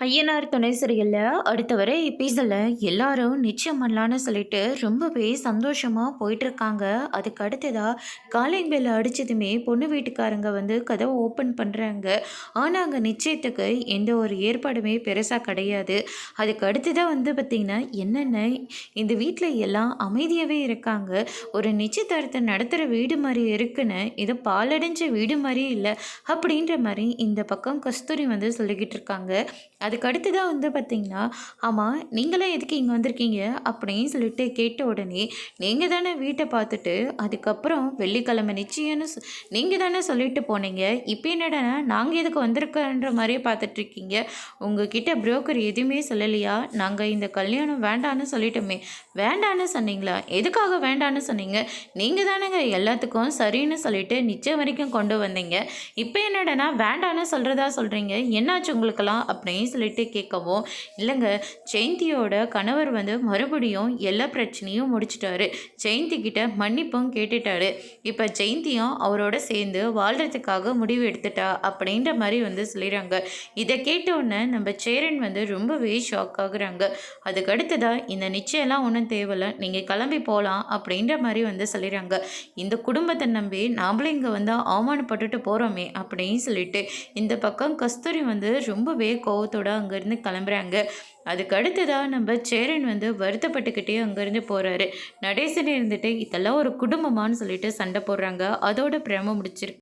ஐயனார் துணை serialல அடுத்த வர எபிசோட்ல எல்லாரும் நிச்சயம் பண்ணலான்னு சொல்லிட்டு ரொம்பவே சந்தோஷமா போயிட்டு இருக்காங்க. அதுக்கு அடுத்ததா காலிங் பெல் அடிச்சதுமே பொண்ணு வீட்டுக்காரங்க வந்து கதவை ஓப்பன் பண்றாங்க. ஆனா அங்க நிச்சயத்துக்கு எந்த ஒரு ஏற்பாடுமே பெருசா கிடையாது. அதுக்கு அடுத்ததா வந்து பார்த்தீங்கன்னா என்னென்ன இந்த வீட்டில் எல்லாம் அமைதியாகவே இருக்காங்க. ஒரு நிச்சயதார்த்தத்தை நடத்துகிற வீடு மாதிரி இருக்குன்னு இது பாலடைஞ்ச வீடு மாதிரி இல்லை அப்படின்ற மாதிரி இந்த பக்கம் கஸ்தூரி வந்து சொல்லிக்கிட்டு இருக்காங்க. அதுக்கு அடுத்ததான் வந்து பார்த்தீங்கன்னா, "ஆமா, நீங்கலாம் எதுக்கு இங்க வந்திருக்கீங்க?" அப்படின்னு சொல்லிட்டு கேட்ட உடனே, "நீங்க தானே வீட்ட பார்த்துட்டு, அதுக்கப்புறம் வெள்ளிக்கிழமை நிச்சயம்னு நீங்க தானே சொல்லிட்டு போனீங்க. இப்ப என்னடான்னா, நாங்க எதுக்கு வந்திருக்கோன்ற மாரியே பார்த்துட்ருக்கீங்க. உங்ககிட்ட புரோக்கர் எதுவுமே சொல்லலையா? நாங்க இந்த கல்யாணம் வேண்டான்னு சொல்லிட்டோமே." "வேண்டான்னு சொன்னீங்களா? எதுக்காக வேண்டான்னு சொன்னீங்க? நீங்க தானேங்க எல்லாத்துக்கும் சரின்னு சொல்லிட்டு நிச்சயம் வரைக்கும் கொண்டு வந்தீங்க. இப்ப என்னடான்னா, வேண்டான்னு சொல்றதா சொல்றீங்க. என்னாச்சு உங்களுக்கெல்லாம்?" அப்படின்னு சொல்லிட்டு கேட்கவும், இல்லைங்க, ஜெயந்தியோட கணவர் வந்து மறுபடியும் எல்லா பிரச்சனையும் முடிச்சிட்டாரு. ஜெயந்தி கிட்ட மன்னிப்பும் கேட்டுட்டாரு. இப்போ ஜெயந்தியும் அவரோட சேர்ந்து வாழ்கிறதுக்காக முடிவு எடுத்துட்டா அப்படின்ற மாதிரி வந்து சொல்லிடுறாங்க. இதை கேட்டோன்னே நம்ம சேரன் வந்து ரொம்பவே ஷாக் ஆகுறாங்க. அதுக்கு அடுத்ததாக இந்த நிச்சயம்லாம் ஒன்றும் தேவையில்லை, நீங்கள் கிளம்பி போகலாம் அப்படின்ற மாதிரி வந்து சொல்லிடுறாங்க. இந்த குடும்பத்தை நம்பி நாமளும் இங்கே வந்து அவமானப்பட்டுட்டு போகிறோமே அப்படின்னு சொல்லிட்டு இந்த பக்கம் கஸ்தூரி வந்து ரொம்பவே கோவத்தோட அங்கேருந்து கிளம்புறாங்க. அதுக்கு அடுத்ததாக நம்ம சேரன் வந்து வருத்தப்பட்டுக்கிட்டே அங்கேருந்து போகிறாரு. நடேசன் இருந்துட்டு இதெல்லாம் ஒரு குடும்பமானு சொல்லிட்டு சண்டை போடுறாங்க. அதோட பிரம முடிச்சிருக்கு.